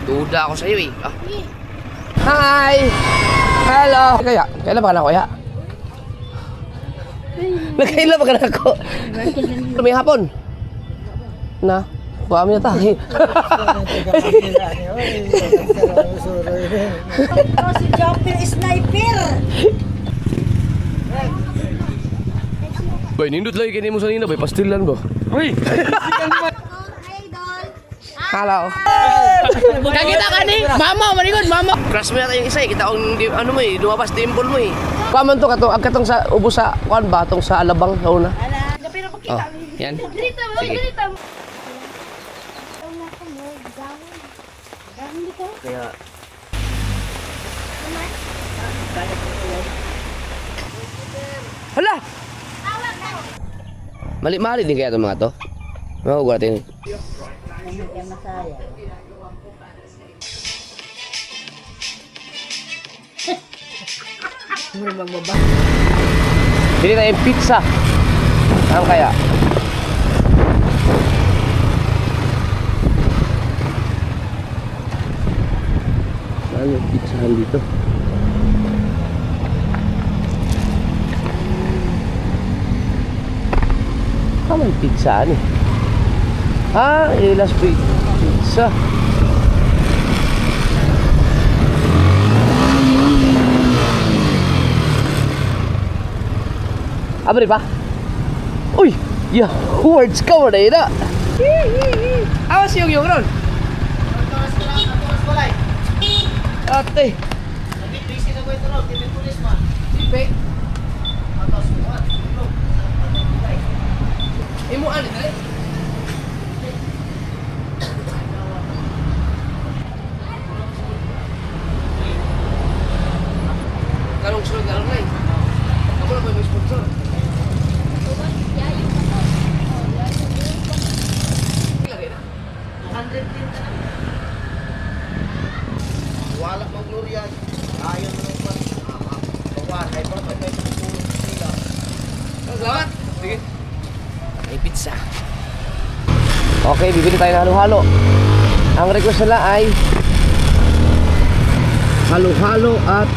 Duda ako sa'yo eh. Ah. Hi! Hello! Kailan ba ka na kuya? Nagkailan ba ka na ako? May hapon? Na? Kami na tayo. Si Jumper Sniper! Bay, nindot lagi kini mo sa nina, bay. Pastilan ba? Uy! Hello. Nakita ka ni Mama, maningon, Mama. Crush mo yata yung isa eh. Kita kong ano mo eh, lumabas dimple mo eh. Paman to katong agkatong sa ubos sa kuan ba tong sa Alabang sa una. Pero Oh, makita. yan. Dito mo, Sige. dito mo. Kaya hala! Mali-mali din kaya itong mga to? Makukuha natin. Pili tayong pizza. Ano kaya? Saan yung pizzahan dito? May pizza eh. Ah, Ilas Pizza. Abri pa? Uy! Yeah, words ka mo na yun ah! Awas yung ron! Ate! Imo ano dali? Karong sunod na lang na eh. Ako na ba yung sponsor? Wala pang glorian. Ayaw mo nung pagkawan. Ay pa may tutulong sila. Salamat! Sige. May pizza. Okay, bibili tayo ng halo-halo. Ang request nila ay halo-halo at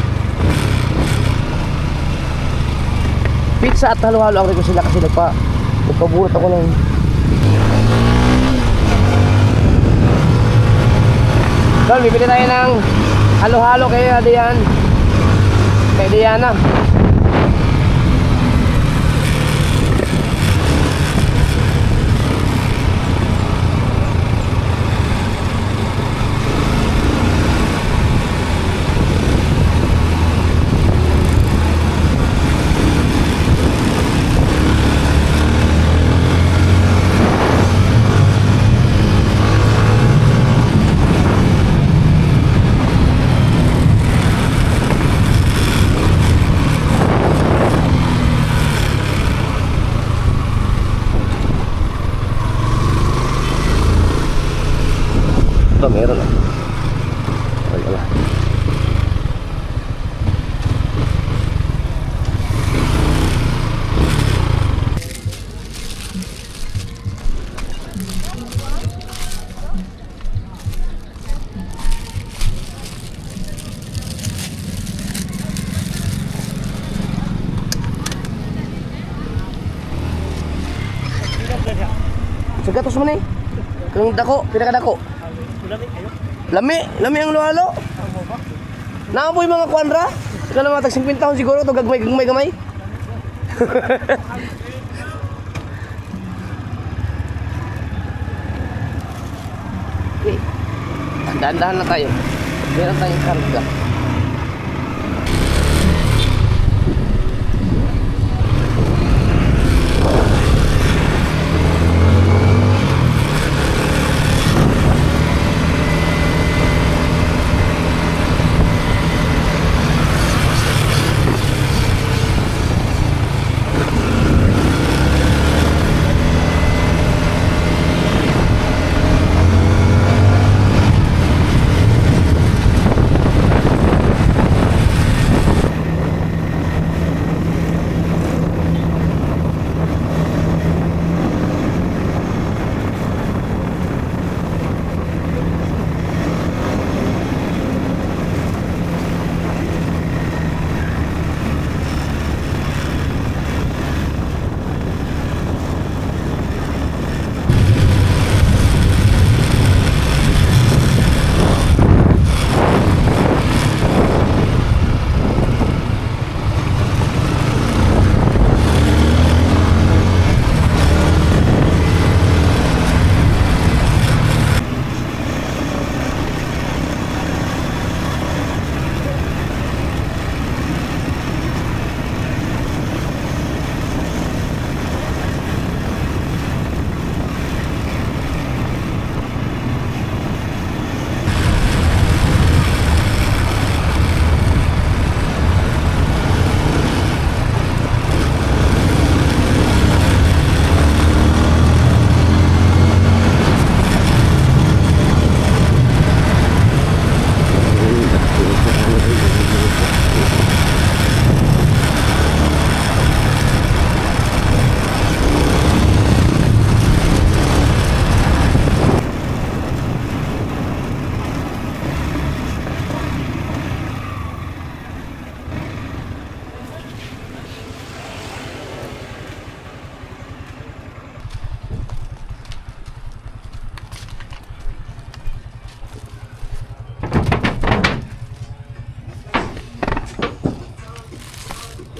pizza at halo-halo ang request nila kasi nagpaburot ako ng Tol, bibili tayo ng halo-halo kay Diana. Ito, meron lang. Ay, wala. Sagatos mo na eh. Kung dako, pinakadako. Lami ang luhalo. Naamoy mga kwanra. Ika na matag 50 taon siguro ito gagmay. Okay. Dahan-dahan na tayo. Meron tayong karga.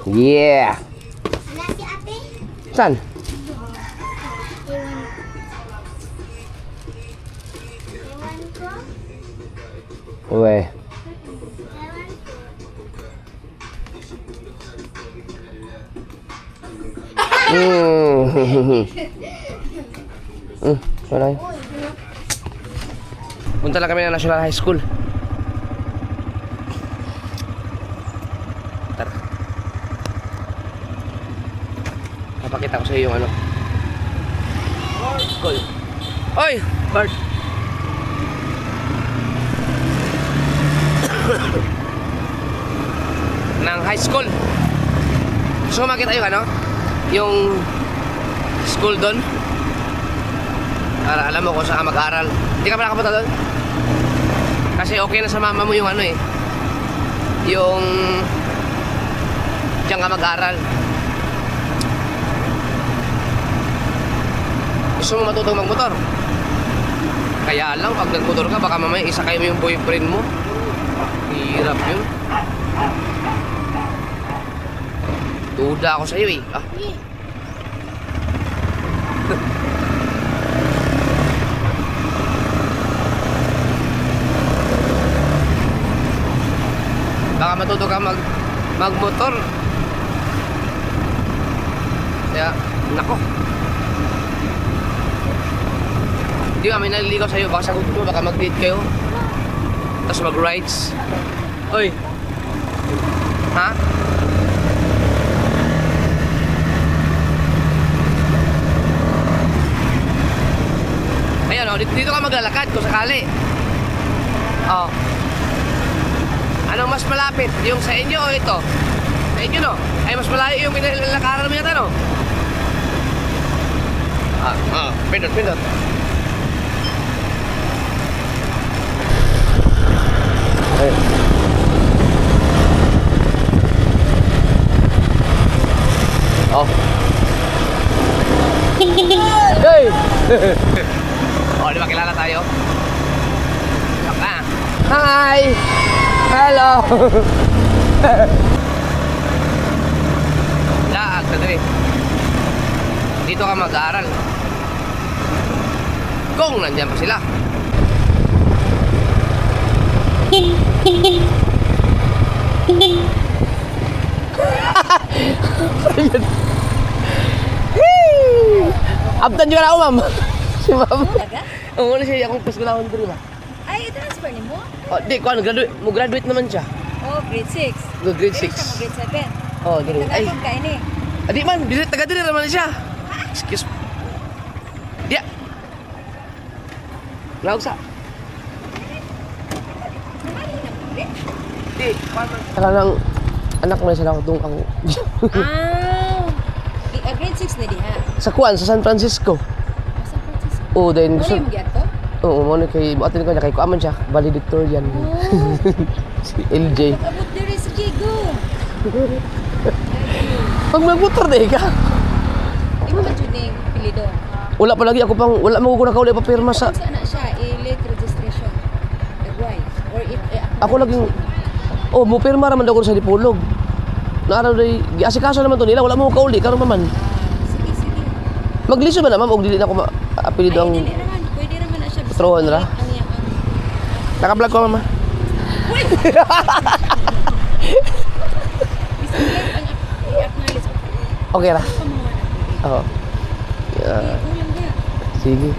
Yeah. Wala si ate. Saan? Ewan ko. Uwe. Ewan ko. Wala yun. Punta lang kami ng National High School. Tara. Papakita ko sa iyo yung ano. School. Oy! Bart! Ng high school. Gusto mo makita yung ano? Yung school doon? Para alam mo kung saan ka mag-aaral. Hindi ka pa nakapunta doon? Kasi okay na sa mama mo yung ano eh. Yung diyan ka mag-aaral. Gusto mo matutong magmotor? Kaya lang, pag nagmotor ka, baka mamaya isakay mo yung boyfriend mo. Hirap yun. Duda ako sa'yo eh. Ah. Baka matuto ka magmotor. Kaya, nako. Hindi kami naliligaw sa'yo. Baka sagot mo, baka mag-date kayo. Tapos mag-rides. Oy. Ha? Ayan o, dito ka maglalakad kung sakali. Oh. Anong mas malapit? Yung sa inyo o ito? Sa inyo no? Ay mas malayo yung pinalakaran mo yata no? Pindot. Ay. Oh. Hey! Oh, di ba kilala tayo? Hi! Hello! Laag, sadali. Dito ka mag-aaral. Kung nandiyan pa sila. Abdan juga na ako, ma'am. Si ma'am. Talaga? Oo, siya akong paskulahon ko rin, ba? Ay, transfer ni mo? Oh, di, kuan, graduate naman siya. Oh, grade 6. Grade 6. Siya grade 7. Oh, dito. Ay, Tagalog ka ini. adi man, taga diri naman siya. Excuse me. Dia. Laog sa. Di, kuan man. Kala nang anak mo sila ko ako. Grade 6 na di ha? Sa kuan sa San Francisco. San Francisco. Oh, then Ano gusto. yung giyato? Oo, mo kay atin ko niya kay kuaman siya, valedictorian. Oh. Si LJ. Abot diri sa Kigo. Pag magmotor na ka. Ikaw ba tuning pilido? Wala pa lagi ako pang wala mo ko nakauli pa pirma sa Kung saan na siya, i-late registration. Nag-why? Or if... ako laging mo pirma raman daw ko sa Dipolog. Naaraw day giasikaso naman to nila wala mo kauli karon naman. Sige. Magliso ba na ma'am og dili na ako apelido ang Ay, dili naman. Pwede naman na siya. Basta Troon ra? Ang iyang... naka-vlog ko mama. I-acknowledge ko. Okay ra. Pamawa na. Oo. Yeah. Kulang ka. Sige.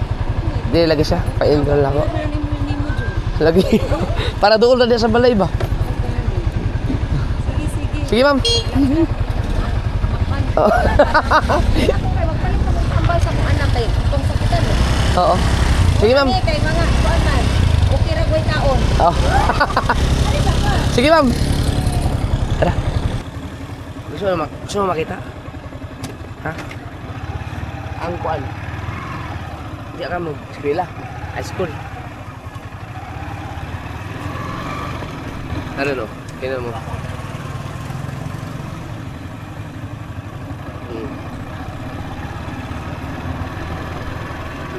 Dili lagi siya. Pa-enroll ako. Wala ni mo dyan. Lagi. Para doon na diya sa balay ba? Sige. Sige ma'am. Oo. Magpalit ka mong tambal sa kong anak kayo. Itong sakitan mo. Oo. Sige ma'am. Kay mga kuan man. Okay ra goy taon. Oh. Sige ma'am. Tara. Gusto mo makita? Ha? Ang kuan. Di ka mo eskwela, high school. Ano no? Kaya mo.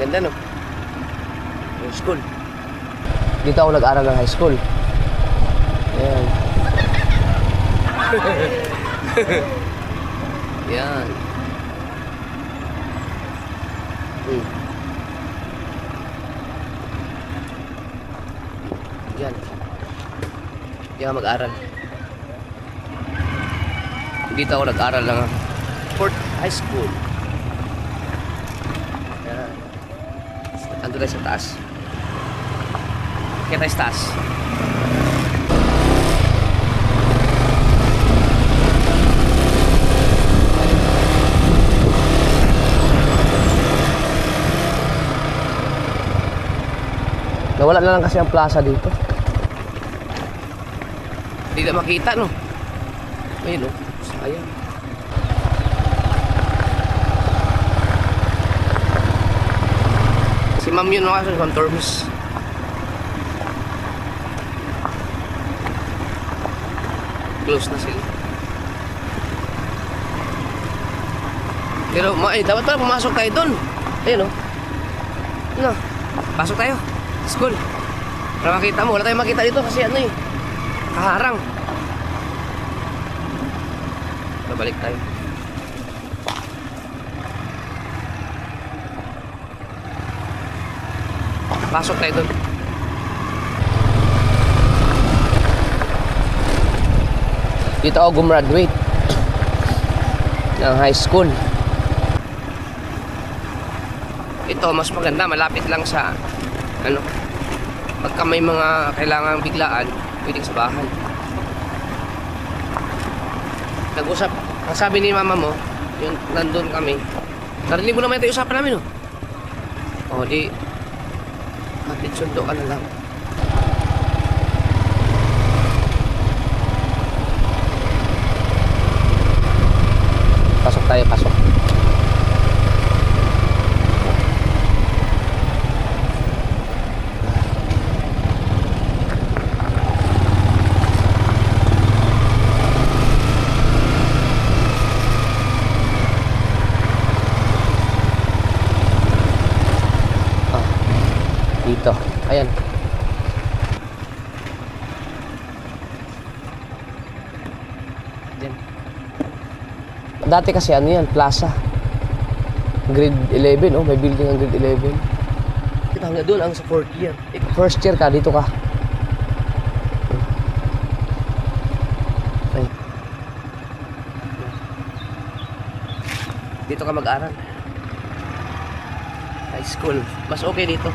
Ganda no? Yung school. Dito ako nag-aral ng high school. Ayan. Yan. Yan. Yan mag-aral. Dito ako nag-aral ng Fort High School. Yan. Ando tayo sa taas. Kaya tayo sa taas. Nawala na lang kasi ang plaza dito. Hindi na makita, no? Ayun, no? Sayang. Si ma'am yun, no? Kasi Juan Tormes. Close na sila. Pero, dapat pala pumasok tayo doon. Ayun, no? No? Pasok tayo. School. Para makita mo, wala tayong makita dito kasi ano eh, kaharang. Babalik tayo. Pasok tayo doon. Dito ako gumraduate ng high school. Ito mas maganda, malapit lang sa ano, pagka may mga kailangang biglaan, pwedeng sa bahay. Nag-usap, ang sabi ni mama mo, yung nandun kami, narinig mo naman ito yung usapan namin, no? O, di, kapit sundo ka na lang. Pasok tayo, pasok. Dito. Ayan. Diyan. Dati kasi ano yan, plaza. Grade 11, oh, may building ang grade 11. Kita nga doon ang sa 4th year. First year ka, dito ka. Ay. Dito ka mag-aral. High school. Mas okay dito.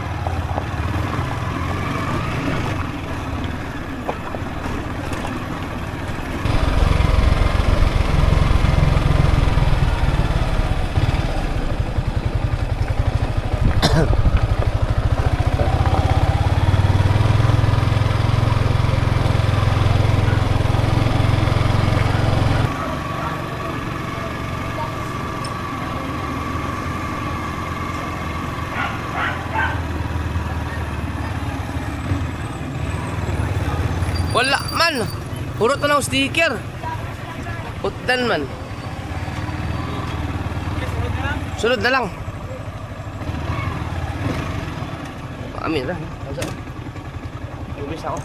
Wala man. Puro to lang sticker. Putdan man. Sunod na lang. Amin lang. Ubis ako.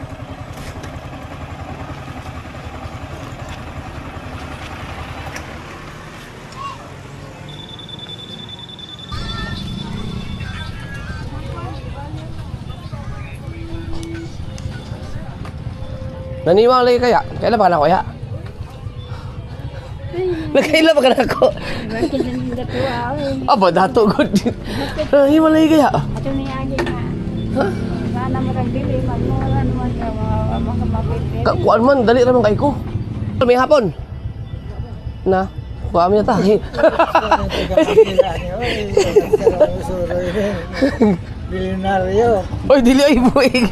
Naniwang lagi kaya? Kailan pa ka na kaya? Nagkailan pa ka na ako? Aba, dato good. Naniwang lagi kaya? Ato niya nga. Ha? Sana mo kang dili, magmulan mo siya, mga mapipili. Kuan man, dali naman kay ko. May hapon. Na, kuha kami na tayo. Milyonaryo. Oy, dili ay buig.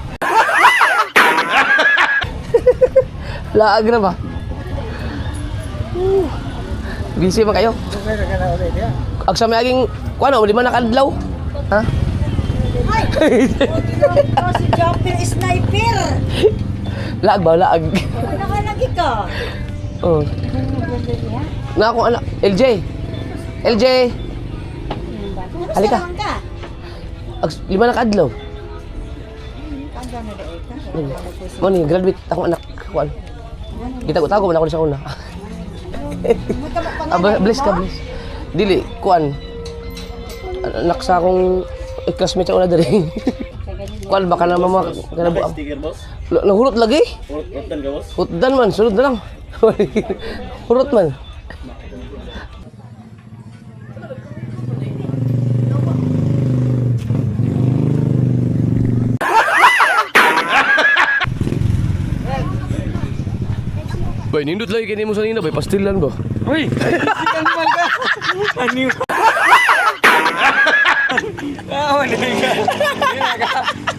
Laag na ba? Busy ba kayo? Pero ka na ulit ya. Agsa may aging, kuano, di man nakadlaw? Ha? Oh, si Jumper Sniper! Laag ba? Laag. Nakalagi ka. Oh. Na akong anak, LJ. LJ. Halika. Lima na kadlaw. Mo ni graduate akong anak. Kuan. Kita ko tago man ako sa una. Bless ka, bless. Dili, kuan. Anak sa akong classmate ako na dali. Kuan, baka naman mga kanabuang. Nahurot lagi? Hurot-hurotan ka, boss? Hutdan man, sunod na lang. Hurot man. Bay, nindot lagi kini mo sa nina, bay, pastilan ba? Uy! Sikan naman ka! Ano yun?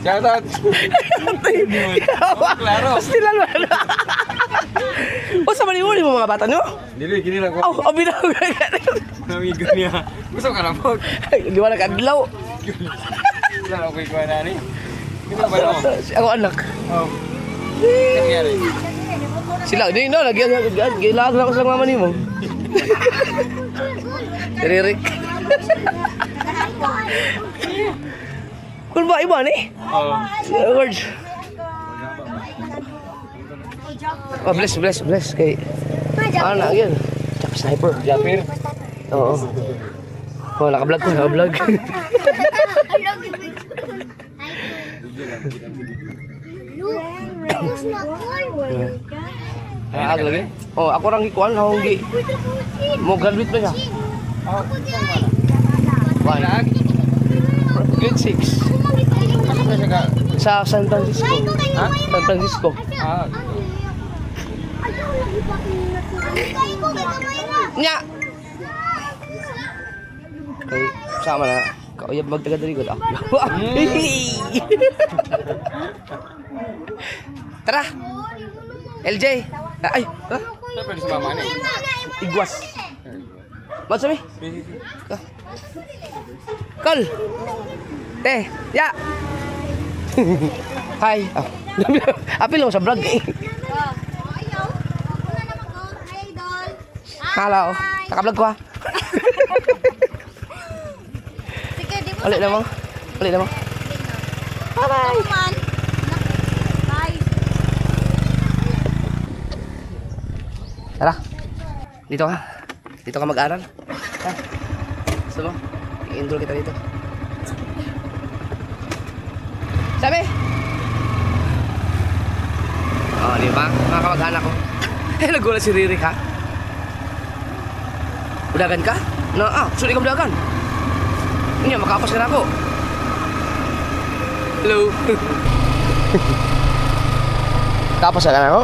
Shout out! Klaro! Pastilan ba? O, sa mali mo mga bata nyo? Dili, gini lang ko. Oh, binawag ka. Namigo niya. Gusto ka na po. Di ba nakadlaw? Saan ako ikaw na ni? Gini ba na ako? Ako anak. Oh. Nangyari. Sila, di no, gilag na ako sa mama ni mo. Ririk. Kung ba iba ni? Oo. Words. Oh, bless kay. Ano yun? Chap sniper. Japir. Oo. Oh, naka-vlog ko, naka-vlog. Ay, lagi. Oh, ako rang ikuan na honggi. Mo graduate ba siya? Wala. Grade 6 Pasok na siya ka. sa San Francisco. Ha? San Francisco. Ah. Nya. Kay sama na. Kauyab magtaga diri ko. Tara. LJ. Ay, tara. Saan pwede sa mama ni? Igwas. Ba't sabi? Kol. Te, ya. Hi. Oh. Apil mo sa vlog. Hello. Naka-vlog ko ha. Ulit na mo. Bye-bye. Tara. Dito ka mag-aral. Ha? Gusto mo? I-enroll kita dito. Sabi! Oh, di ba? Mga kamag-anak ko. Nagulat si Ririk, ha? Budagan ka? Sulit ka budagan. Hindi, makapas ka na ako. Hello. Kapas ka na ako?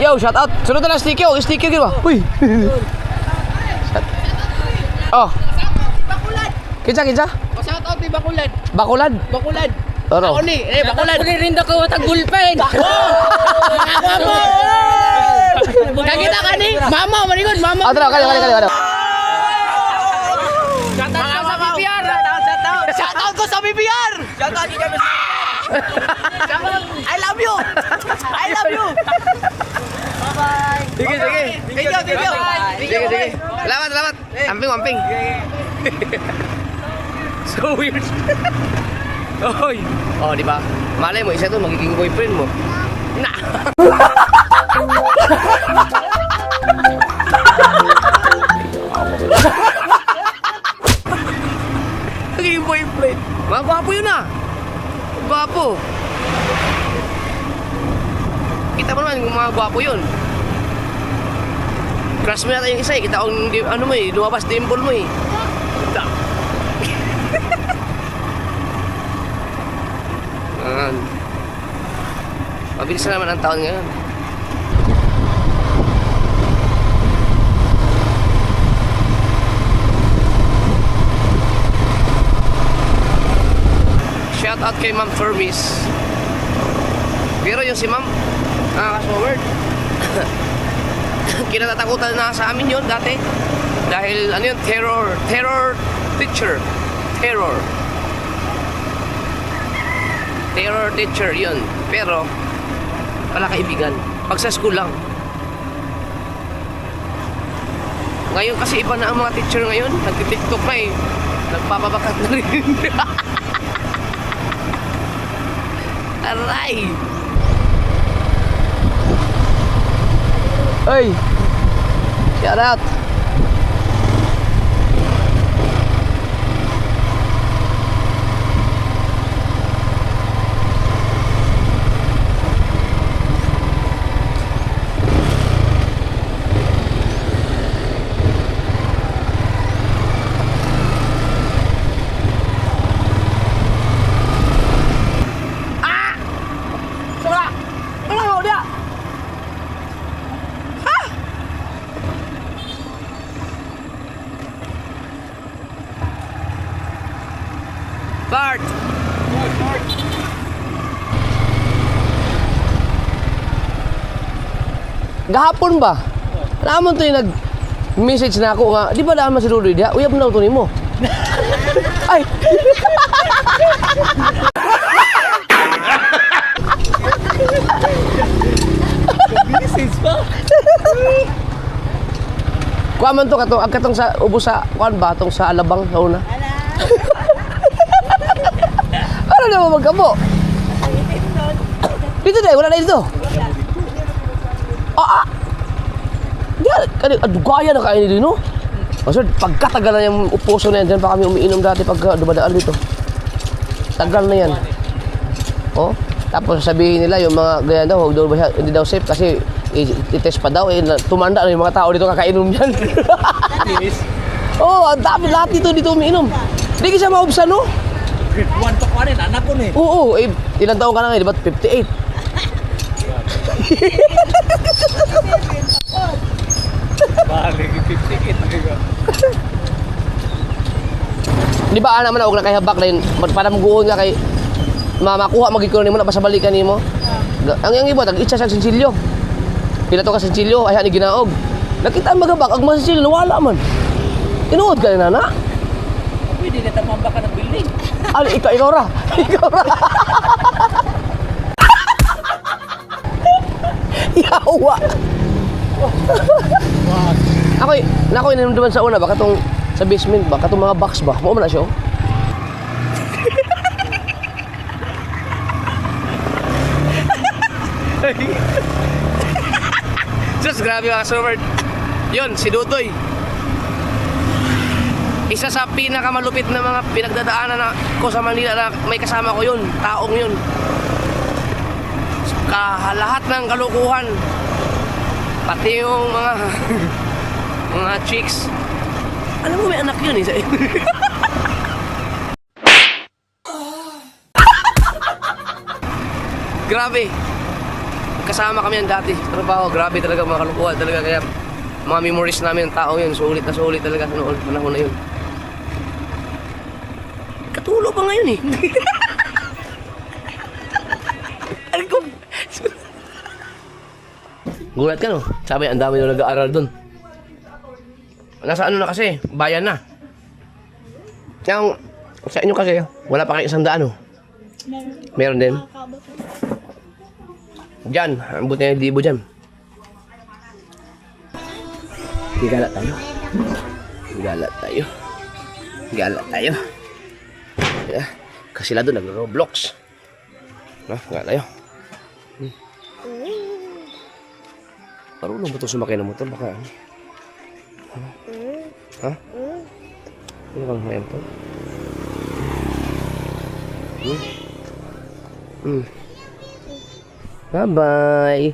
Yo, shout out. Sunod na lang sticker. Sticker gitu ba? Uy. Oh. Kinsa? Shout out ni Bakulad. Bakulad. Oro. Ako ni, Bakulad. Ako rin ako watag gulpen. Ako mo. Kagita ka ni? Mama, manigod, mama. Tara, kali. Shout out sa BPR. Shout out ko sa BPR. Shout out kami sa I love you. Bye-bye. Sige. Thank you. Sige. Salamat. Amping. So weird. Oy. Oh, di ba? Malay mo, isa to magiging boyfriend mo. Na. Magiging boyfriend. Mga gwapo yun ah. Gwapo. Kita mo naman yung mga gwapo yun. Crush mo natin yung isa eh. Kita kong ano mo eh, lumabas dimple mo eh. Mabilis na naman ang taon ngayon. Shout out kay Ma'am Fermis. Pero yung si Ma'am, nakakasword. Kinatatakutan na sa amin yun dati. Dahil ano yun, terror teacher. Terror teacher yun. Pero wala kaibigan. Pag sa school lang. Ngayon kasi iba na ang mga teacher ngayon. Nagti-tiktok na eh. Nagpapabakat na rin. Aray! Ay! Shout out. Bart! Gahapon ba? Naman to yung nag-message na ako nga, di ba naman si Rudy diya? Uyab na ito ni mo. Ay! Message pa? Kuha man to katong sa ubos sa kuan ba tong sa Alabang sa una. Ano na mo magkamo? Dito dai, wala na dito. Diyan, adugaya na kain dito, no? Kasi pagkatagal na yung upuso na yan, dyan pa kami umiinom dati pag dumadaan dito. Tagal na yan. Oh, tapos sabihin nila yung mga ganyan daw, huwag daw hindi daw safe kasi i-test pa daw, tumanda na yung mga tao dito kakainom dyan. Oh, ang dami lahat dito umiinom. Hindi ka siya maubsan, no? Grade 1 pa pa rin, anak ko na eh. Oo, ilang taon ka na ngayon, di ba? 58. Balik, 58. Di ba naman ako na kay habak na yun, para maguon nga kay makuha magiging mo na pa sa balikan ni mo. Ang iba, tag-itsa sa sinsilyo. Pila to ka sinsilyo, ay ni ginaog. Nakita ang magabak, ang masinsilyo, nawala man. Inuod ka na na? Pwede na tamamba ka ng building. Ikaw ra. Yawa. Ako inanumduman sa una, baka tong sa basement ba, katong mga box ba, mo man na siya. Just grabe mga Robert. Yun, si Dudoy. Isa sa pinakamalupit na mga pinagdadaanan na ko sa Manila na may kasama ko yun, taong yun. Lahat ng kalukuhan, pati yung mga mga chicks. Alam mo may anak yun eh. Grabe. Kasama kami yan dati. Trabaho, grabe talaga mga kalukuhan talaga. Kaya mga memories namin ng tao yun, sulit na sulit talaga sa noon, panahon na yun. Katulo pa ngayon eh. Alam ko. Gulat ka no? Sabi, ang dami na nag-aaral dun. Nasa ano na kasi, bayan na. Yung, sa inyo kasi, wala pa kayo 100 no? Meron din. Diyan, ang buti na yung libo dyan. Gala tayo. Gala tayo. Gala tayo. Yeah. Kasi sila doon nag-Roblox. Gala tayo. Marunong ba ito sumakay ng motor? Baka ano? Ha? Ano kang ngayon to? Bye-bye.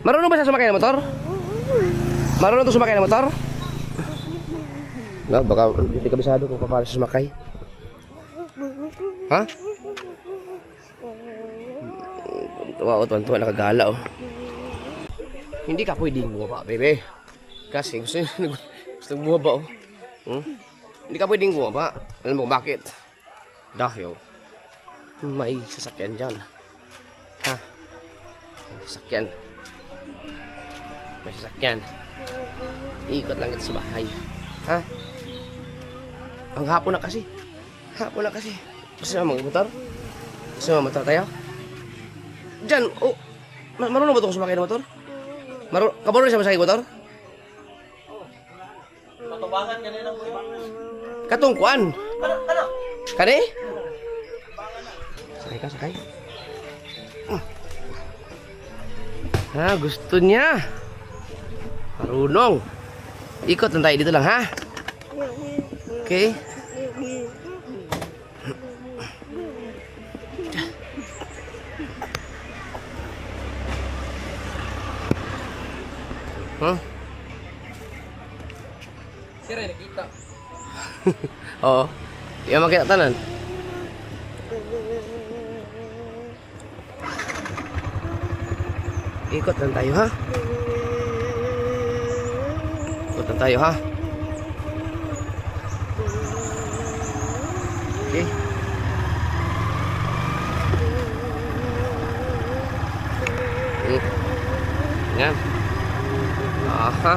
Marunong ba siya sumakay ng motor? Marunong ito sumakay ng motor? No, baka hindi kabisado kung paano siya sumakay. Ha? Tuwa, nakagala oh. Hindi ka pwedeng bumaba, bebe. Kasi gusto bumaba oh. Hindi ka pwedeng bumaba. Alam mo bakit? Dahil may sasakyan dyan. Ha? May sasakyan. May sasakyan. Ikot lang ito sa bahay. Ha? Ang hapon na kasi. Hapon na kasi. Gusto mo mag-motor? Gusto mo motor tayo? Diyan, oh. Marunong ba ito kung sumakay ng motor? Kabarunong siya masakay motor? Matubangan ka nila mo yun. Katungkuan. Ano? Kani? Sakay ka, sakay. Ha, gusto niya. Marunong. Ikot lang tayo dito lang, ha? Okay. Huh? Sira, nakita. Oo. Yung makita tanan. Ikot lang tayo, ha? Ikot lang tayo, ha? Okay. Yan. Aha.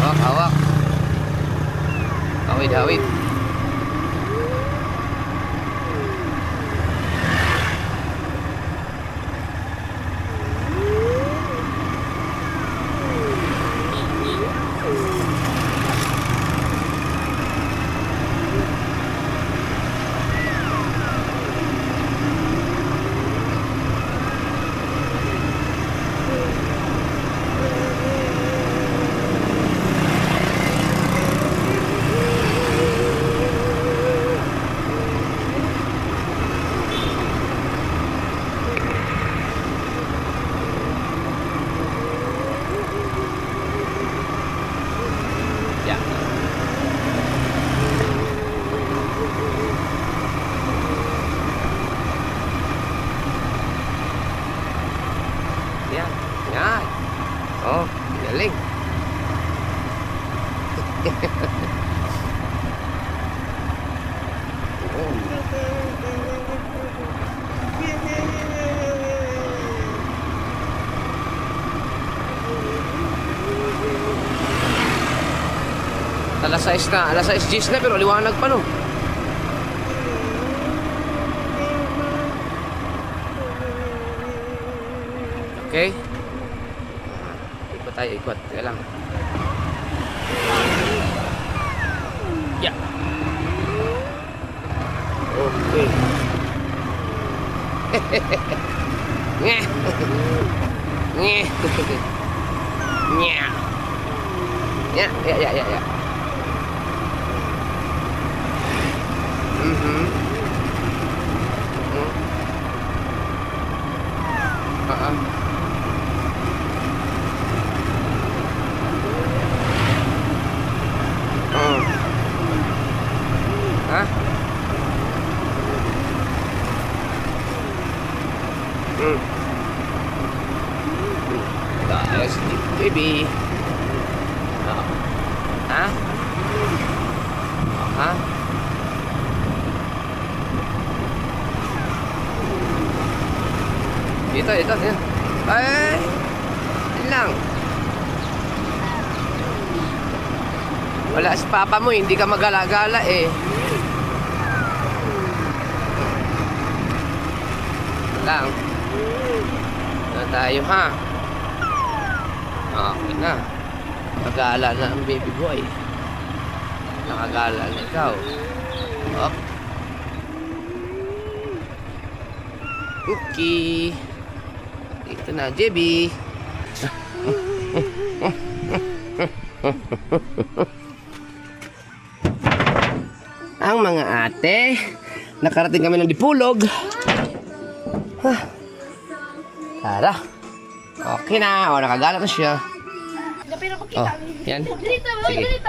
Hawak, hawak. Hawid, hawid. Ya. Yan. Yan. Oh, galing. Alas 6 na, alas 6 na pero liwanag pa no. Okay. Ikot tayo, ikot. Teka lang. Yeah. Okay. Nyeh. Nyeh. Nyeh. Ya, ya, ya, ya, ya. Hah? Guys, baby. Hah? Hah? Dito, dito, dito. Ay! Yun lang. Wala si papa mo, hindi ka magala-gala eh. Lang. Na tayo ha. Okay na. Nagala na ang baby boy. Nakagala na ikaw. Up. Okay. Ito na, JB. Ang mga ate, nakarating kami ng Dipulog. Tara. Okay na. O, nakagala na siya. Oh, yan. Sige.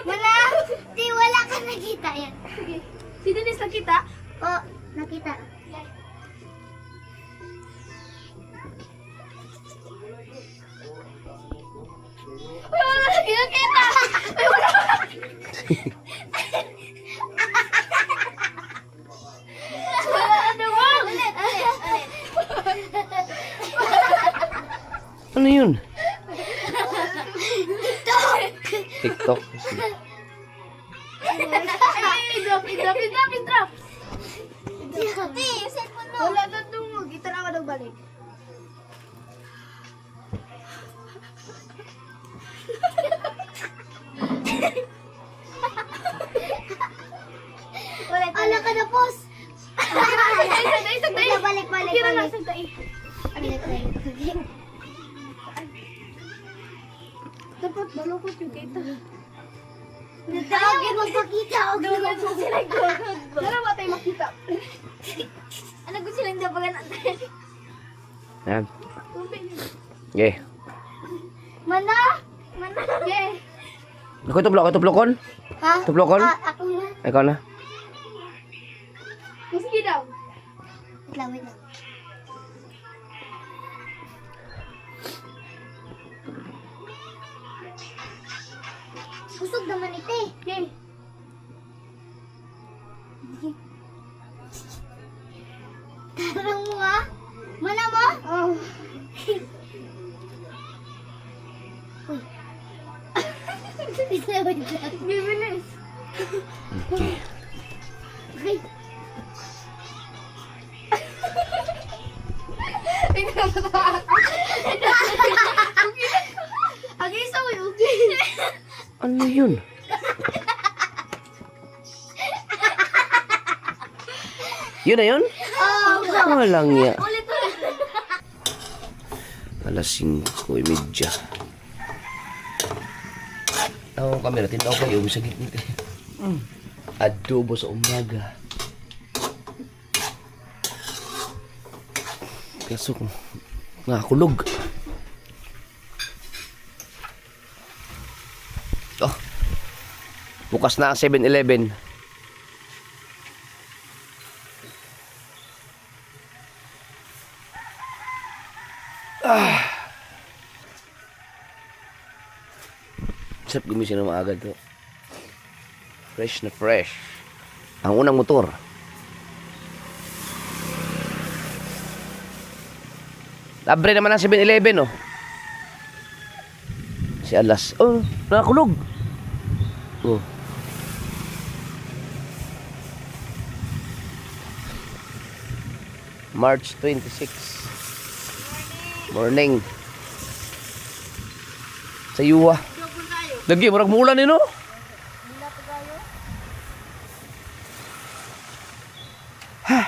Wala ka nakita yan. Si Dennis nakita? Oh, nakita. Ay, wala lagi nakita! Ay, wala! Ano mo? Ano yun? TikTok. Ay, drop. Hindi, yung cellphone mo. Wala na tungog. Ito na ako nagbalik. Ala ka na, boss. Ayaw magpakita. Dugod mo sila dugod ba? Dala ba tayo makita? Ano ko silang dabagan natin? Yan. Okay. Mana? Mana? Yeah. Ako tuplokon? Ha? Tuplokon? Ako na. Ikaw na. Sige daw. Wait lang. Busog naman ito eh. Okay. Tarang mo ha? Mana mo? Oh. Uy. Wait lang. Bibilis. Okay. Okay. Agi sa ugi. Ano yun? Yun na yun? Walang ya. Ulit. Alas 5:30. Ang kamera, tindaw kayo. Sa gitna. Adobo sa umaga. Kaso kung nakakulog. Oh. Bukas na ang 7-Eleven. Sarap gumising na maaga to. Fresh na fresh. Ang unang motor. Labre naman ang 7-Eleven, oh. Si Alas. Oh, nakakulog. Oh. March 26. Morning. Sa yuwa. Lagi, marag mulan eh, no? Ha?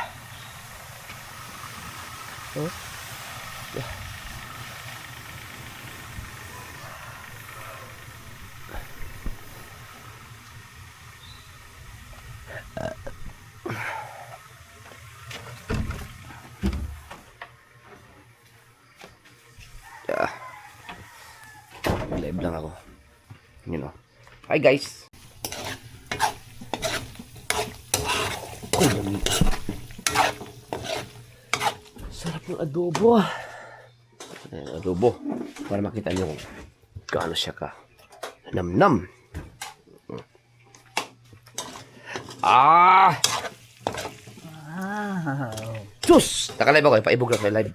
Oh. Live lang ako. You know. Hi guys. Oh, lamig. Sarap ng adobo. Ayan, adobo. Para makita niyo kung gaano siya ka namnam. Ah! Diyos! Naka-live ako. Ipaibog lang sa live.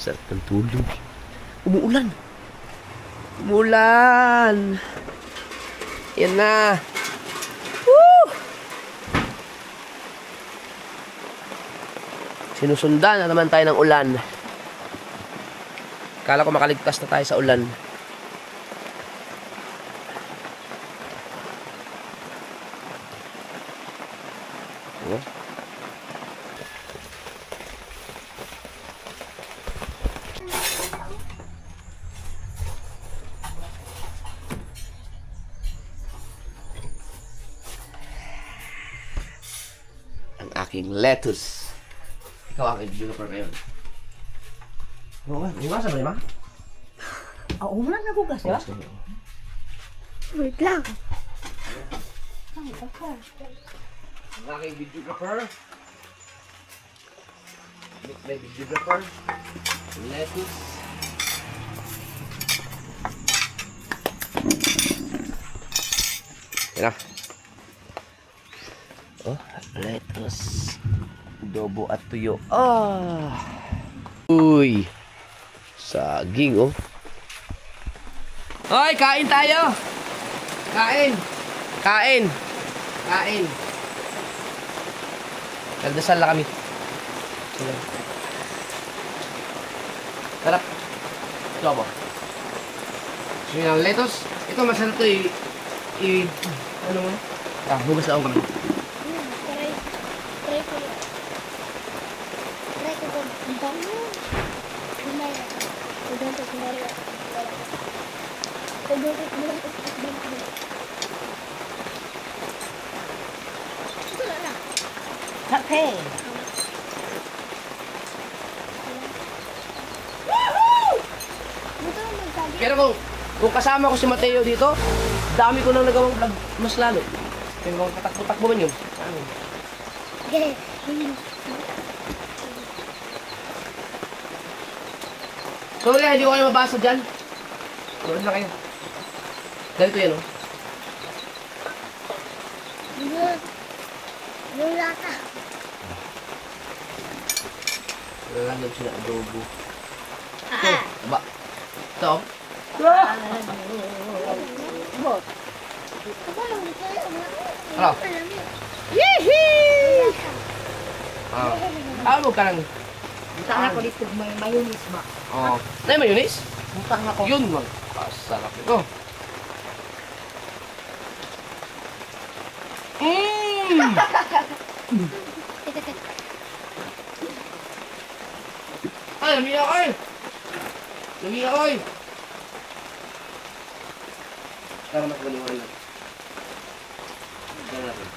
Sarap ng tulog. Umuulan. Umuulan. Yan na. Woo! Sinusundan na naman tayo ng ulan. Kala ko makaligtas na tayo sa ulan. Oh. Aking lettuce. Ikaw aking juniper ngayon. Hugasan mo rin, ma? Oo, wala na bugas, ya? Wait lang. Ang aking videographer. May videographer. Lettuce. Yan na. Oh, lettuce. Adobo at tuyo. Ah! Uy! Saging, oh. Hoy, kain tayo! Kain! Kain! Kain! Nagdasal na kami. Sarap. Adobo. So yun ang lettuce. Ito masarap to ano mo? Hugas na ako kami. Try ko yan. Okay. Pero kung kasama ko si Mateo dito, dami ko nang nagawang vlog mas lalo. Pero kung katakbo-takbo man yun, ano? So wala, hindi ko kayo mabasa dyan. Tuloy na kayo. Ganito yan, oh. Wala lang sila adobo. Ito, ba? Ito, oh. Ano? Ano ka lang? Butang ako dito, may mayonnaise ba? Oo. Ano yung mayonnaise? Butang ako. Yun, mag. Sarap ito. Mmm! Ay, lumiya ko eh! Lumiya ko eh! Tara, mas baliwan lang. Tara natin.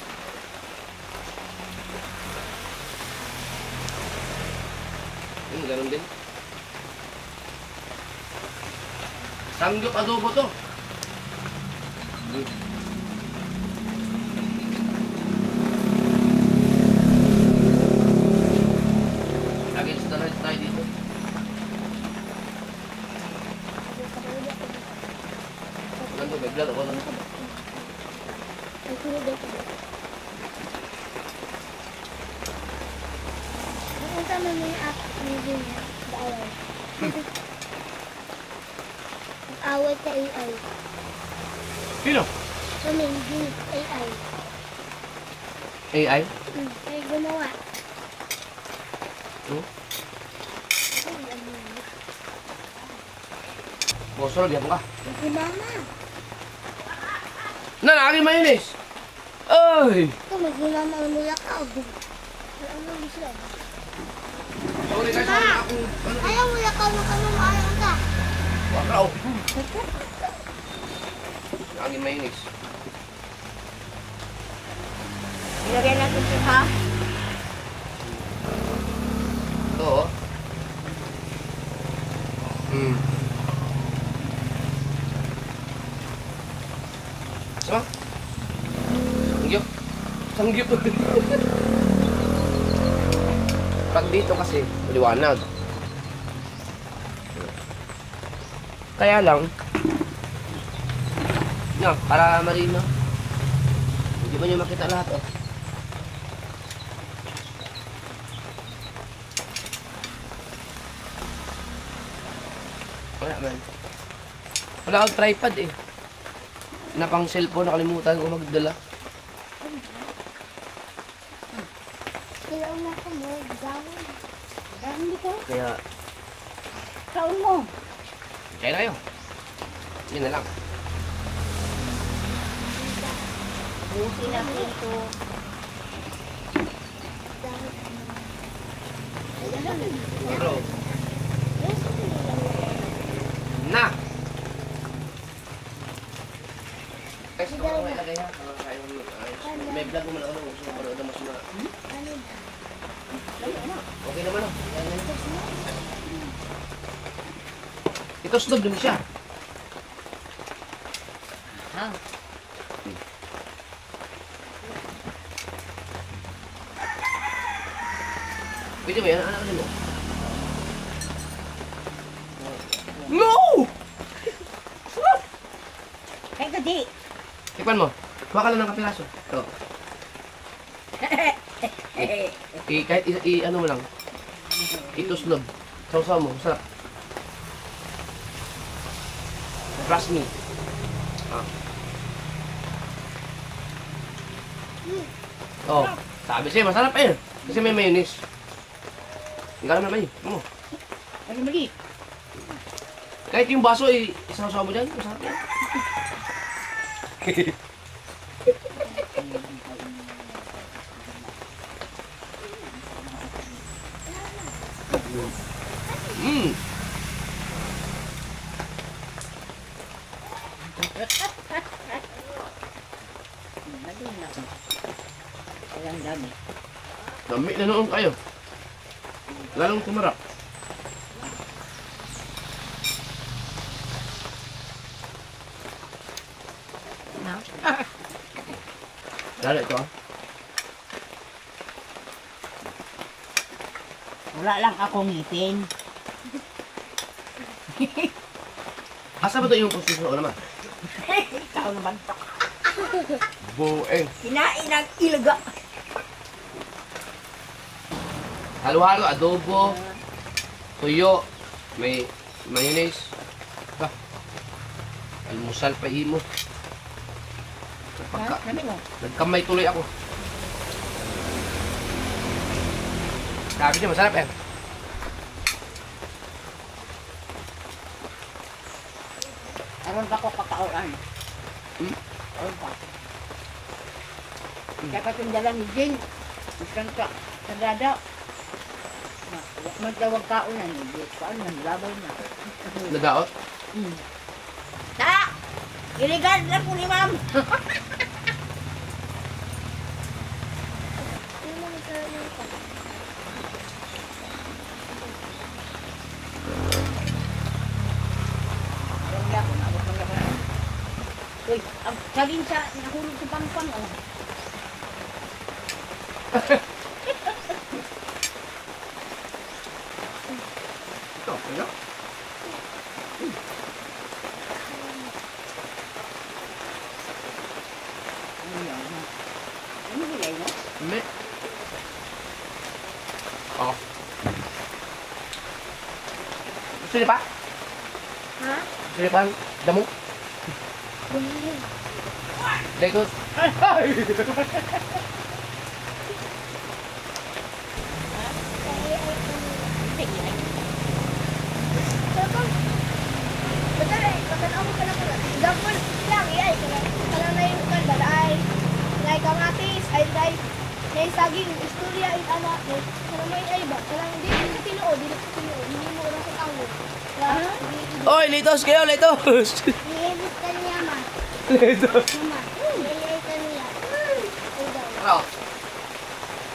Ganun din. Sanggop adobo to. Lagi sa tayo dito. Ganito, may vlog ako lang. Punta mo yung app ni Junior. Baaway. Away ka AI. Sino? Kami, Junior, AI. AI? Ay, gumawa. Hmm? Bosol, diyan ka. Si Mama. Nalagi mayonnaise! Ay! Ito, mag-mama ang mula ka. Ano gusto? Sorry guys, wala akong... Ayaw mula ka, ayaw ka. Wakaw! Lagi mayonnaise. Ilagay natin ito ha. Ito, oh. Sama? Sangyup. Sangyup. Pag dito kasi, maliwanag. Kaya lang, no, para marino. Hindi mo nyo makita lahat, oh. Wala man. Wala akong tripod eh. Na pang cellphone, nakalimutan ko magdala. Kaya una ka mo, gawin. Dami ko. Kaya, Kaon mo. kaya na kayo. Yun na lang. Buti natin ito. Pero, na! Text ko mga ilagay ha. May vlog mo na ako. Gusto mo parood na mas na. Okay naman o. Ito snob din siya. Ha? Pwede ba yan? Anak mo? No! Kaya ka di. Tikman mo. Kuha ka lang ng kapiraso. Ito. Kahit ano mo lang. Ito snob. Sausaw mo. Masarap. Trust me. Ah. Oh, sabi sa'yo, masarap eh. Kasi may mayonnaise. Hindi ka naman may. Ano? Ano mali? Kahit yung baso eh, isang-saw mo dyan. Masarap yan. Mm. Ayan, dami. Dami na noon kayo. Lalong tumarap. Na? Lalo ito ah. Wala lang akong ngipin. Asa ba ito yung posisyon o naman? Ikaw naman to. Bueng. Kinain ang ilaga. Halo-halo, adobo, tuyo, may mayonnaise. Ba? Almusal pa imo. Pagka, Dami mo. nagkamay tuloy ako. Sabi niya, masarap eh. Aron pa ko kakauran. Hmm? Aron pa. Kaya patundalan ni Jane. Isang ka. Sagada. Magtawag kaunan. Kaunan. Labaw na. Nagaot? Ta! Iligan lang po ni ma'am. Uy, ang saging sa nahulog sa pangpang. Oh. Ito, ano? Ano nilay mo? Hindi. Oo. Gusto niyo pa? Ha? Gusto niyo pa ang damo? Bumili. Lekos. Gapon lang, iya. Kalau na yung kan, baday. Ngay kamatis, ay day. Ngay saging, istorya, ay anak. Kalau may ay ba? Kalau hindi ko tinuod, hindi mo oras ang awod. Oy, litos kayo, litos! Iibig ka niya, ma. Mama, iibig ka niya. Ano?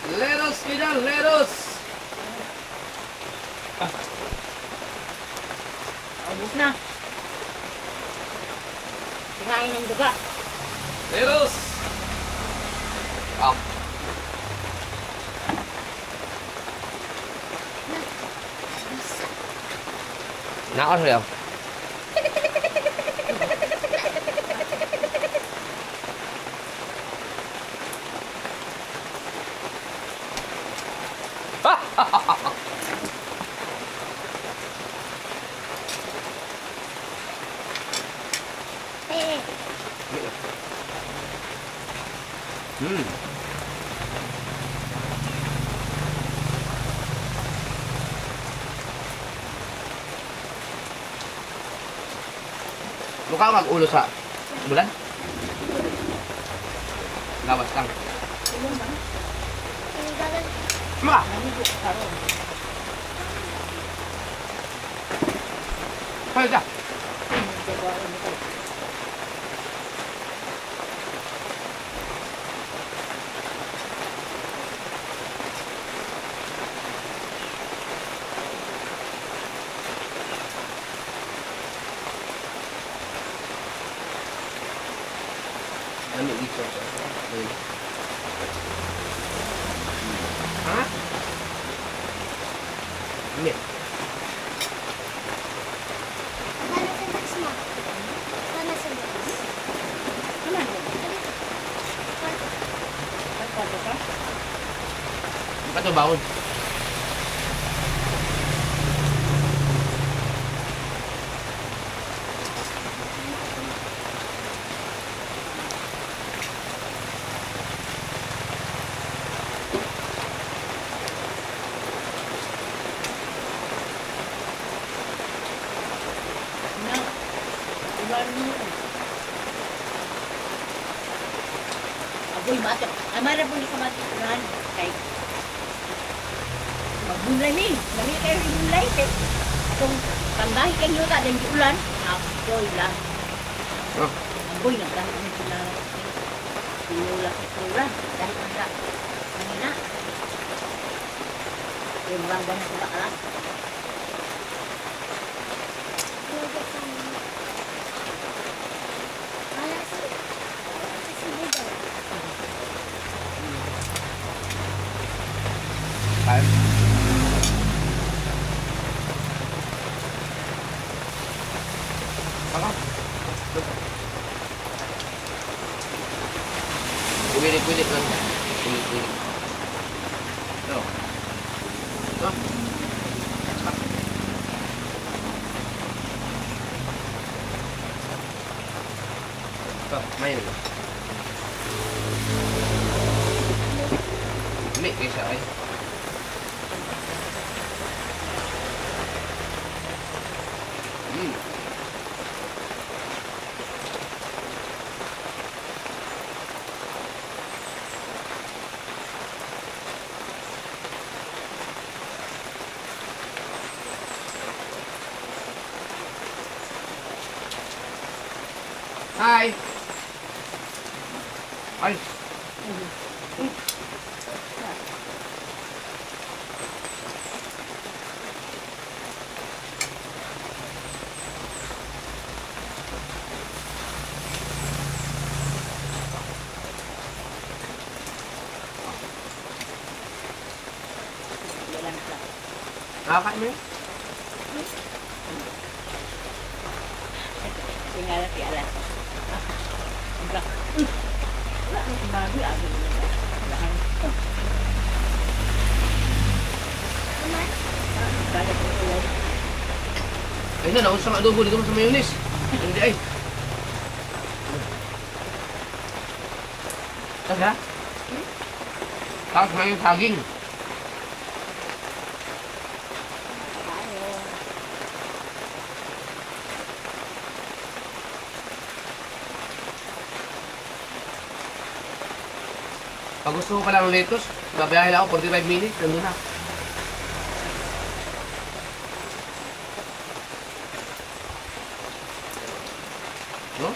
Leros kita, leros! Ubus na. Kinain ng duga. Leros! Ah. Nakakas kayo? Eh, Hmm. Mukha mag-ulo sa bulan? Lawas lang. sinigalan. Mukha! Kaya siya. Ano dito? Ha? Hindi. Sana sa next mo. Sana sa next. Buka to bawon. Agoy mati. Amara po ni kamati kuran kay Gulay ni. Lami kayo yung gulay. Kung panggahi kayo yuta din di ulan. Apoy lang. Oh. Apoy na dahil kami sila. Sinula sa ulan. Dahil manda. Kanina. Yung bangga na sila alas. Kaya si Buda. Kain. Saka. Pumilit-pumilit lang. Pumilit-pumilit. Ito. Ito. Ito, main. Ini kaysa ay. Hi. Ay. Walang sa. Nakakain mo yun? Tingala si alas. Wala. Wala. Bago abi na. Lahan. Balik ko ulan. Ay na, naunsa nga adobo dito sa mayonnaise. Hindi ay. Taga? Tapos may saging. Pag gusto ko pala ng lettuce, babiyahe lang ako 45 minutes, nandun na. No?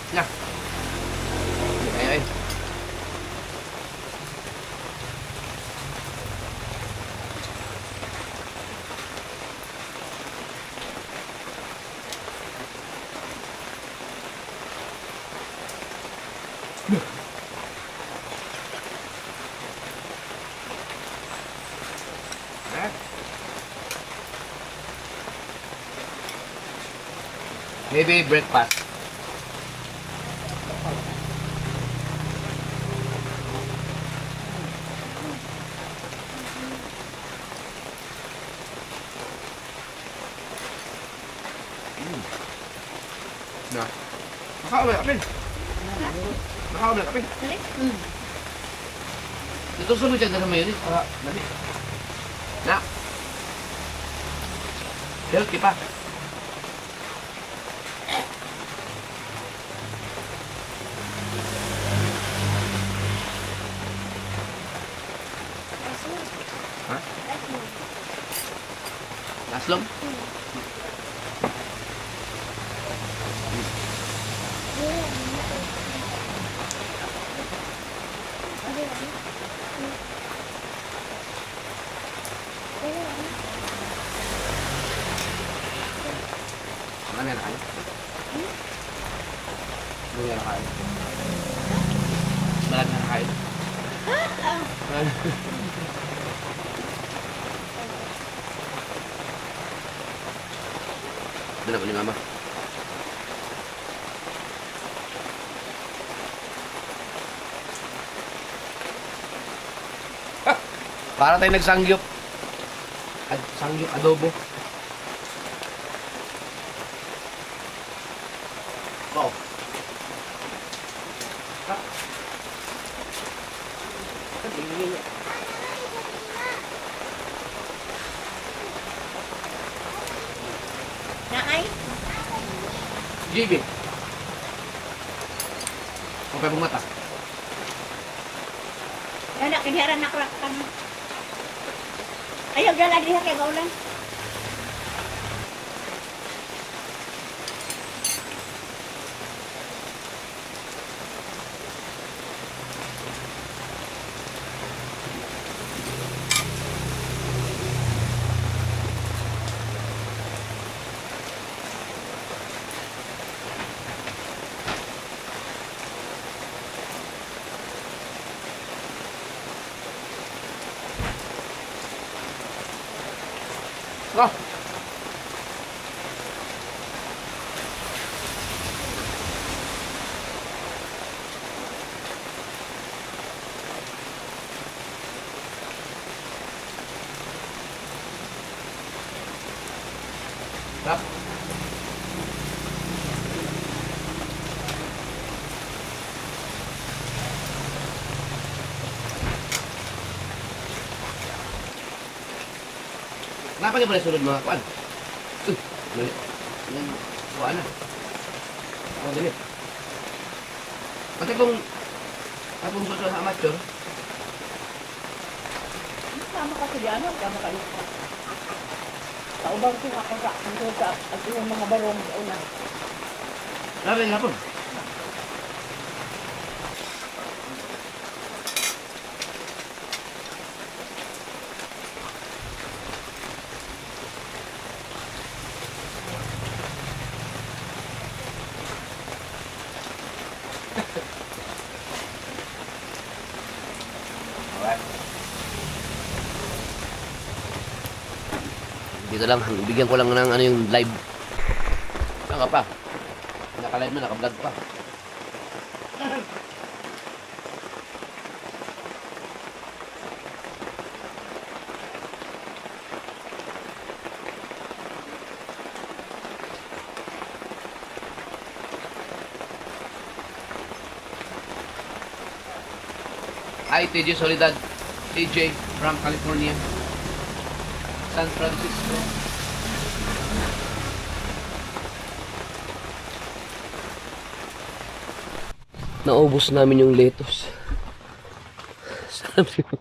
Na. Ay, ay. Maybe breakfast. Na. Nakakaumay kapin. Nakakaumay kapin. Ito sunod dyan na mayroon. Dali. Na. Healthy pa. Ha? Naslom? Ano yan kayo? Ano yan kayo? Marami na kayo? Doon ako ni Mama. Para tayo nagsangyup. Sangyup adobo. Wow. Nakay? JB. Okay mong mata. Yan na, kiniharan na crack ka na. Ayaw dala diha kay Gaulan. Ah. Tap. Kenapa dia boleh surut mga kuan? Mali. Yang kuan na. Oh, dili. Pati kung akong gusto sa amateur, Sama ka sa diyan, sama ka dito. Sa ubang ko ako sa at yung mga barong sa una. labi nga po. Dito lang, bigyan ko lang ng ano yung live. Saan ka pa? Naka-live na, naka-vlog pa. Hi, TJ Soledad. TJ from California. San Francisco. Naubos namin yung lettuce. Sabi ko.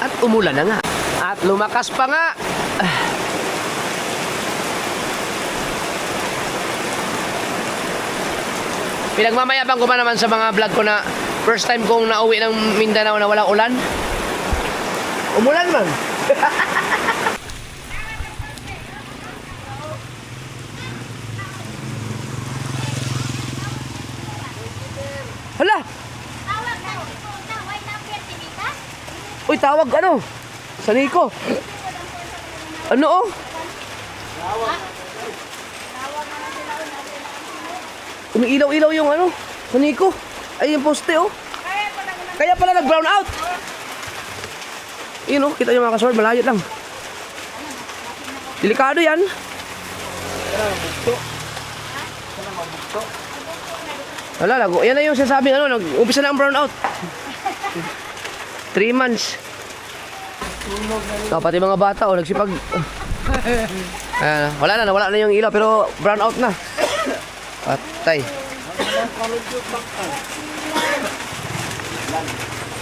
At umulan na nga. At lumakas pa nga. Pinagmamayabang ko pa naman sa mga vlog ko na first time kong nauwi ng Mindanao na walang ulan. Umulan man. Hala! Tawag na. Why number, Timita? Uy, tawag ano? Sa Nico. Ano oh? Umiilaw-ilaw yung ano? Sa Nico. Ay, yung poste oh. Kaya pala nag-brown out. Yun oh, kita nyo mga kasword, malayo lang. Delikado yan. Wala, lago. Yan na yung sasabing ano, nag-umpisa na ang brown out. 3 months. Pati mga bata oh, nagsipag. Wala na yung ilaw pero brown out na. Patay.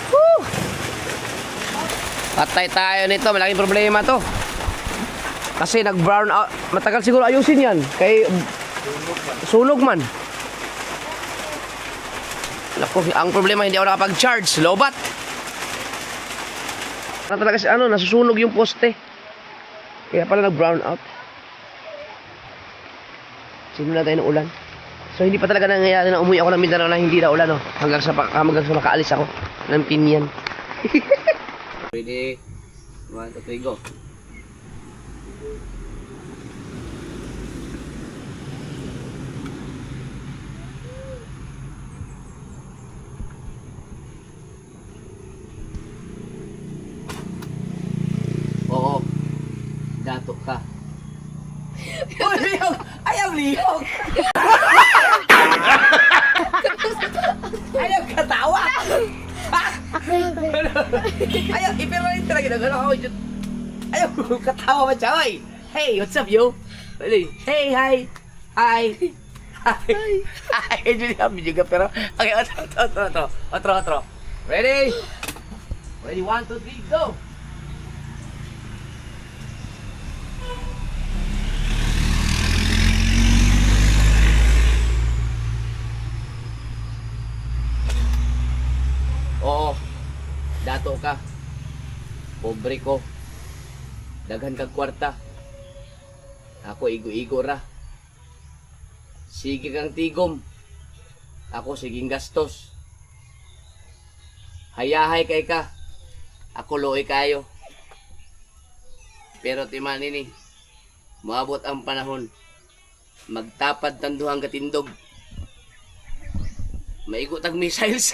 Woo! Patay tayo nito, malaking problema to. Kasi nag-brown out, matagal siguro ayusin yan. Kay sunog man. Naku, ang problema hindi ako nakapag-charge, lobat. Talaga ano, nasusunog yung poste. Kaya pala nag-brown out. Sino na tayo ng ulan. So hindi pa talaga nangyayari na umuwi ako ng Mindanao na hindi na ulan oh. Hanggang sa makaalis ako ng Pinyan. Ready? 1, 2, 3, go. Oo. Dato ka. Uy, yung lihok! Ayaw katawa! Ayaw, pero rin talaga nagano ako dyan. Ayaw katawa ba siya, oy? Hey, what's up, yo? Hey, hi! Hi! Hi! Hindi kami juga, pero... Okay, otro. Ready? Ready, 1, 2, 3, go! Oo, dato ka. Pobre ko. Daghan kag kwarta. Ako igo-igo ra. Sige kang tigom. Ako siging gastos. Hayahay kay ka. Ako loy kayo. Pero timani ni, moabot ang panahon. Magtapad tanduhang katindog. Maigot ang missiles.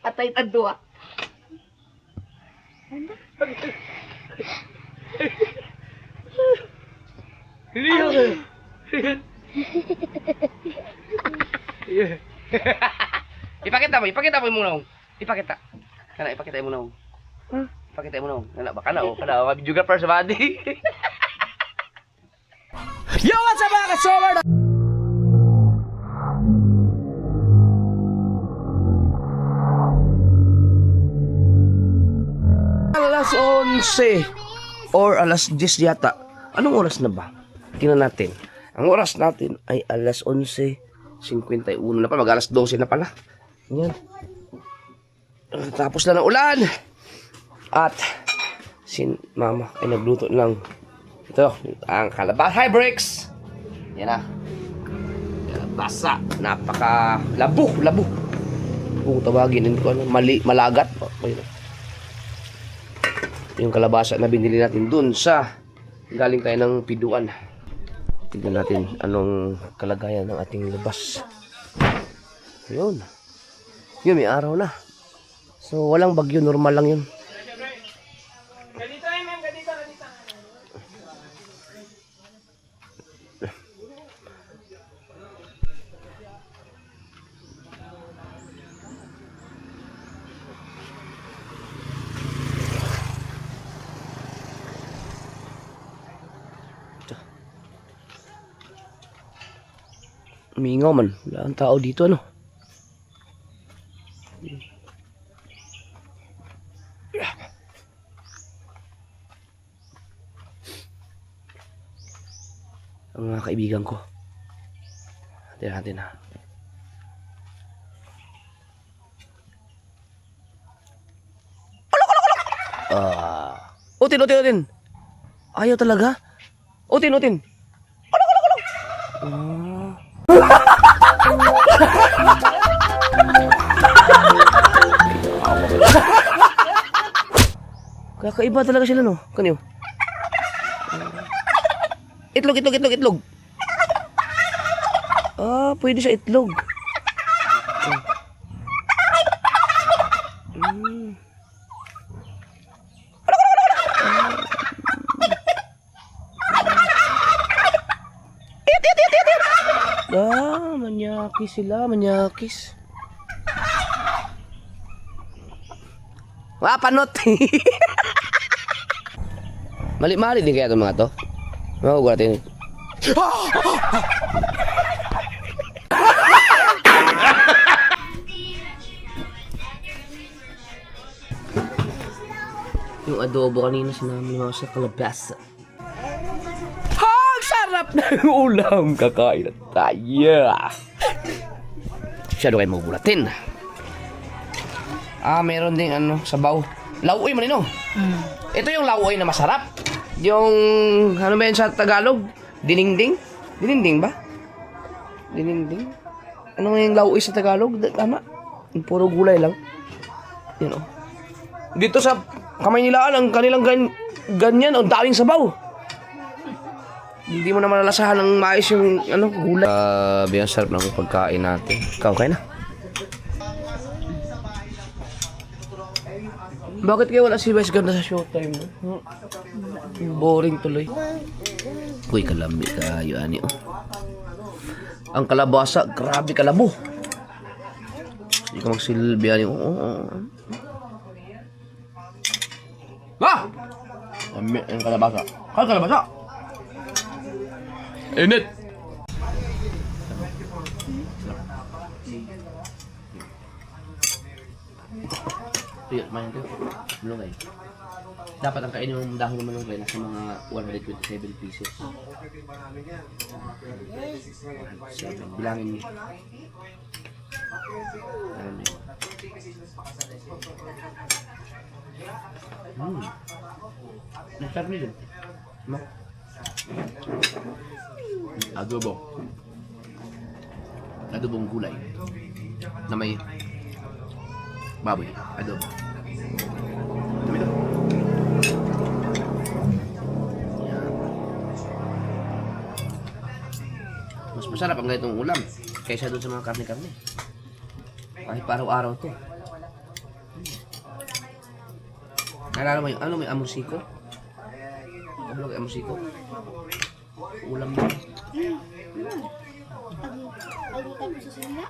Atay tadua. Ipakita mo muna. Ipakita mo muna. Ipakita mo muna. Kana ba kana juga first body. Yo, what's up mga kasolar? Alas 11 or alas 10 yata. Anong oras na ba? Tingnan natin. Ang oras natin ay alas 11:51 na pa. Mag alas 12 na pala. Yan. Tapos na ng ulan. At mama ay nagluto lang. Ito, ang kalabasa. Hi, Bricks! Yan na. Kalabasa. Napaka labo. Kung tawagin, hindi ko ano, malagat. Ayun. Yung kalabasa na binili natin dun sa galing tayo ng Piduan. Tignan natin anong kalagayan ng ating labas. Yun, may araw na. So walang bagyo, normal lang yun. Umingaw man. Wala ang tao dito, ano? Ang mga kaibigan ko. Natin na. Utin. Ayaw talaga? Utin. Kakaiba talaga sila, no? Kanyo. Itlog. Ah, pwede siya itlog. Ah, manyakis sila, manyakis. Wah, panot. Mali-mali din kaya itong mga to. Magugulat yun. Yung adobo kanina sinama naman sa kalabasa. Ang sarap ng ulam. Kakain na tayo. Masyado kayo magugulatin. Meron ding sabaw. Lauoy man ino. Ito yung lauoy na masarap. Yung, ano ba yun sa Tagalog? Dininding? Dininding ba? Dininding? Ano yung lauoy sa Tagalog? Tama? Yung puro gulay lang. Yan o. Dito sa kamay nila, ang kanilang ganyan, o daming sabaw. Hindi mo na malalasahan ng mais yung gulay. Biyang sarap ng pagkain natin. Ikaw, kain na. Bakit kayo wala si Vice ganda sa showtime mo? Boring tuloy. Uy, kalami kayo ani oh. Ang kalabasa, grabe kalabo. Hindi ka magsilbi ani oh. Ah! Ang kalabasa. Kalabasa. Init. Tuyot man ito. Malunggay. Dapat ang kainin ng dahon ng malunggay nasa mga 127 pieces. 7. Bilangin mo. Masarap nito. No? Adobo. Adobong gulay. Na may baboy. Adobo. Dami ito. Yan. Mas masarap ang ganitong ulam kaysa doon sa mga karne-karne. Kahit araw-araw to. Nalala mo yung ano, may amusiko? Ano yung amusiko? Ulam mo. Pag sa sila.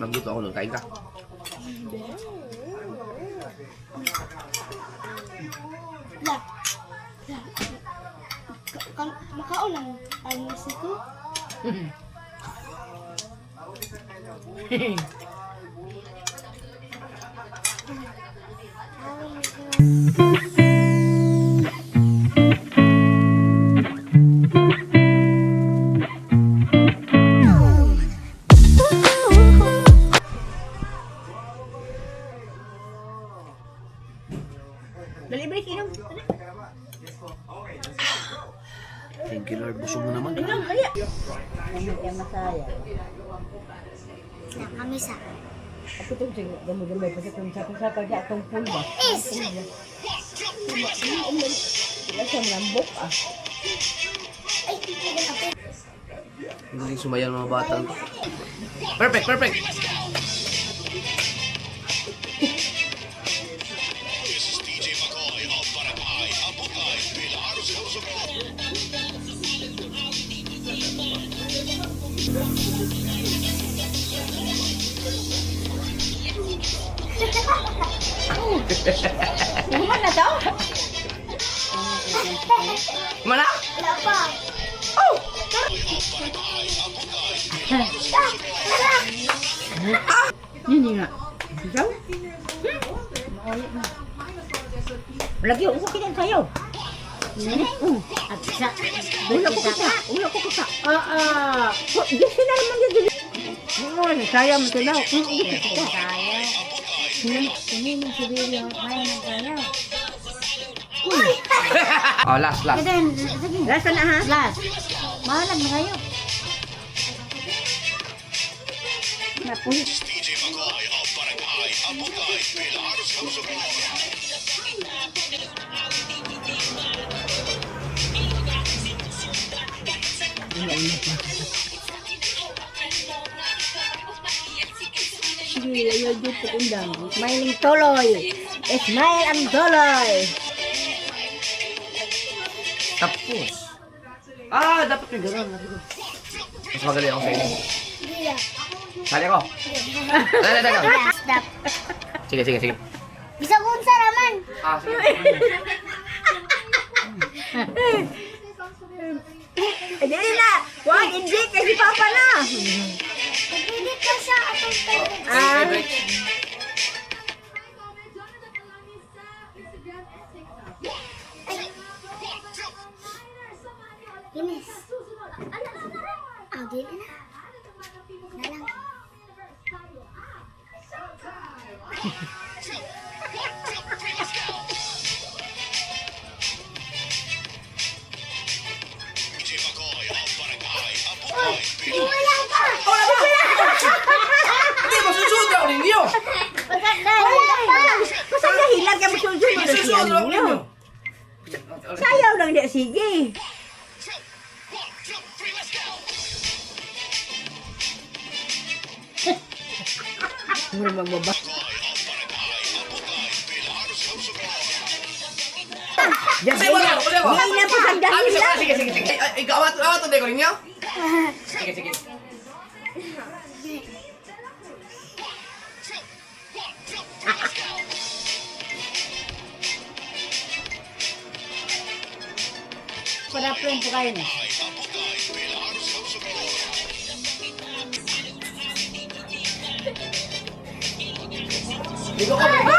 Magluto ako nun, kain ka. La. Makaon ang musiko. Dali, break, inom. Thank you Lord, busog na naman. Inom, kaya. Ano kaya masaya? Kami sa. Ako itong sige, gamay-gamay pa sa kung sa kaya itong pulba. Is. Wala siyang lambok ah. Ay, hindi ka kapit. Hindi sumayan mga batang to. Perfect, perfect! Kuman na daw? Mana? Wala pa. Hindi nga. Ikaw? Lagi ako sa kinang sayaw. At sa... Wala ko kita. Wala ko kita. Yes, na naman yung dili. Oo, saya mo sila. Saya. Hindi mo sabihin yung kaya ng sayaw. Oh, last. Last na ha? Last. Mahalag na kayo. Napulit. Sige, layo dito undang. Smiling Toloy. Smile ang Toloy. Tapos. Dapat yung gano'n. Mas magaling ako sa inyo. Hindi lang. Sali ako. Dali. Stop. Sige. Bisa kung saraman. Sige. Dili na. Wag, hindi. Kasi papa na. Pag-edit ka sa atong tayo. Linis. Dili na. Nalang. Wala pa! Hindi, masusunod ako ninyo! Wala pa! Masa nahilag ka masunod na siya ninyo? Sayaw lang di, sige. Mura magbaba. Diyan Sige, wala ako, wala ako. Ngayon na po sandahin lang. Sige, sige, sige. Ay, awat ang dekorin niyo? Sige, sige. Para prong po kayo na. Ligo ka, ligo.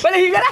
Balihin ka na!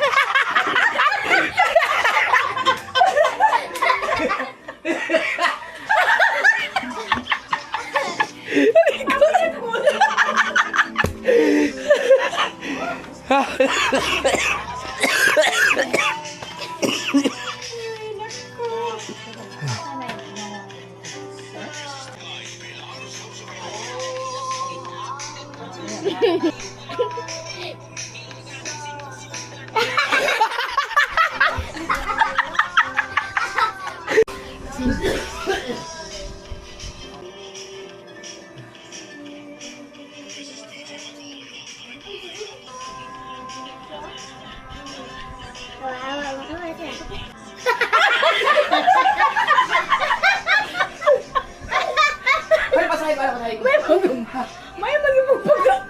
Ay, pasahin, pasahin. May maging magpagak.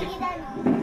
Digitan.